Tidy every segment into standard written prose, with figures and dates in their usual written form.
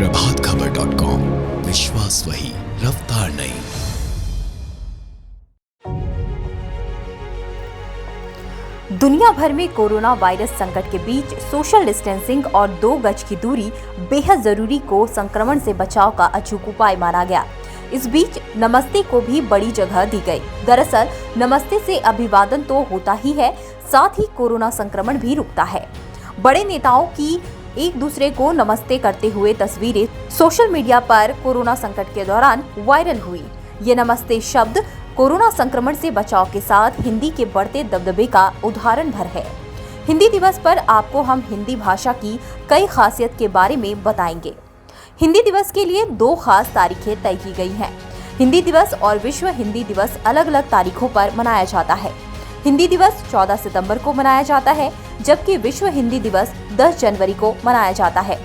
प्रभातखबर.com, विश्वास वही, रफ्तार नहीं। दुनिया भर में कोरोना वायरस संकट के बीच सोशल डिस्टेंसिंग और 2 गज की दूरी बेहद जरूरी को संक्रमण से बचाव का अचूक उपाय माना गया। इस बीच नमस्ते को भी बड़ी जगह दी गई। दरअसल नमस्ते से अभिवादन तो होता ही है, साथ ही कोरोना संक्रमण भी रुकता है। बड़े नेताओं की एक दूसरे को नमस्ते करते हुए तस्वीरें सोशल मीडिया पर कोरोना संकट के दौरान वायरल हुई। ये नमस्ते शब्द कोरोना संक्रमण से बचाव के साथ हिंदी के बढ़ते दबदबे का उदाहरण भर है। हिंदी दिवस पर आपको हम हिंदी भाषा की कई खासियत के बारे में बताएंगे। हिंदी दिवस के लिए 2 खास तारीखें तय की गई हैं। हिंदी दिवस और विश्व हिंदी दिवस अलग अलग तारीखों पर मनाया जाता है। हिंदी दिवस 14 सितंबर को मनाया जाता है, जबकि विश्व हिंदी दिवस 10 जनवरी को मनाया जाता है।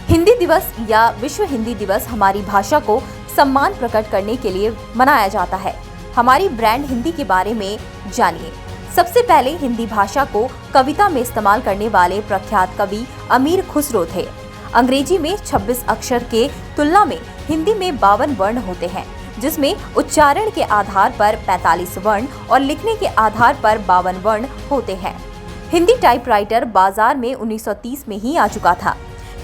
हिंदी दिवस या विश्व हिंदी दिवस हमारी भाषा को सम्मान प्रकट करने के लिए मनाया जाता है। हमारी ब्रांड हिंदी के बारे में जानिए। सबसे पहले हिंदी भाषा को कविता में इस्तेमाल करने वाले प्रख्यात कवि अमीर खुसरो थे। अंग्रेजी में 26 अक्षर के तुलना में हिंदी में 52 वर्ण होते हैं, जिसमें उच्चारण के आधार पर 45 वर्ण और लिखने के आधार पर 52 वर्ण होते हैं। हिंदी टाइपराइटर बाजार में 1930 में ही आ चुका था।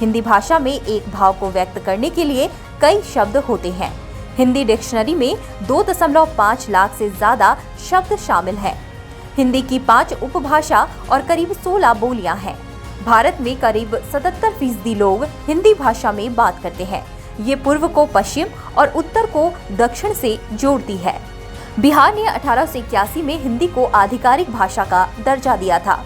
हिंदी भाषा में एक भाव को व्यक्त करने के लिए कई शब्द होते हैं। हिंदी डिक्शनरी में 2.5 लाख से ज्यादा शब्द शामिल हैं। हिंदी की 5 उपभाषा और करीब 16 बोलियां हैं। भारत में करीब 77% लोग हिंदी भाषा में बात करते हैं। ये पूर्व को पश्चिम और उत्तर को दक्षिण से जोड़ती है। बिहार ने 1881 में हिंदी को आधिकारिक भाषा का दर्जा दिया था।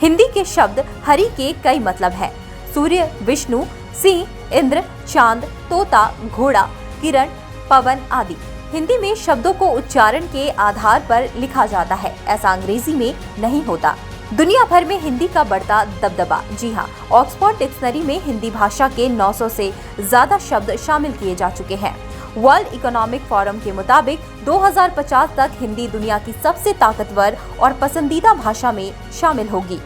हिंदी के शब्द हरि के कई मतलब हैं। सूर्य, विष्णु, सिंह, इंद्र, चांद, तोता, घोड़ा, किरण, पवन आदि। हिंदी में शब्दों को उच्चारण के आधार पर लिखा जाता है, ऐसा अंग्रेजी में नहीं होता। दुनिया भर में हिंदी का बढ़ता दबदबा। जी हाँ, ऑक्सफोर्ड डिक्शनरी में हिंदी भाषा के 900 से ज्यादा शब्द शामिल किए जा चुके हैं। वर्ल्ड इकोनॉमिक फोरम के मुताबिक 2050 तक हिंदी दुनिया की सबसे ताकतवर और पसंदीदा भाषा में शामिल होगी।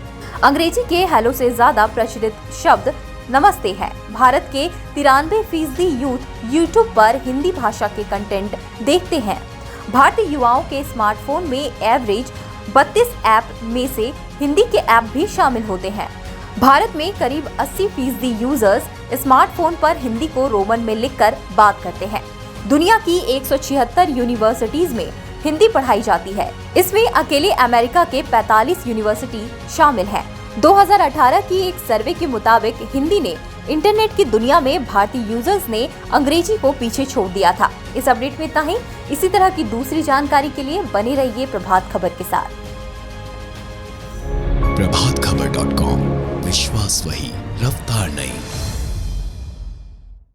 अंग्रेजी के हेलो से ज्यादा प्रचलित शब्द नमस्ते है। भारत के 93% यूथ यूट्यूब पर हिंदी भाषा के कंटेंट देखते हैं। भारतीय युवाओं के स्मार्टफोन में एवरेज 32 ऐप में से हिंदी के ऐप भी शामिल होते हैं। भारत में करीब 80% यूजर्स स्मार्टफोन पर हिंदी को रोमन में लिखकर बात करते हैं। दुनिया की 176 यूनिवर्सिटीज में हिंदी पढ़ाई जाती है। इसमें अकेले अमेरिका के 45 यूनिवर्सिटी शामिल हैं। 2018 की एक सर्वे के मुताबिक हिंदी ने इंटरनेट की दुनिया में भारतीय यूजर्स ने अंग्रेजी को पीछे छोड़ दिया था। इस अपडेट में इतना ही। इसी तरह की दूसरी जानकारी के लिए बने रहिए प्रभात खबर के साथ। प्रभातखबर.com, विश्वास वही, रफ्तार नहीं।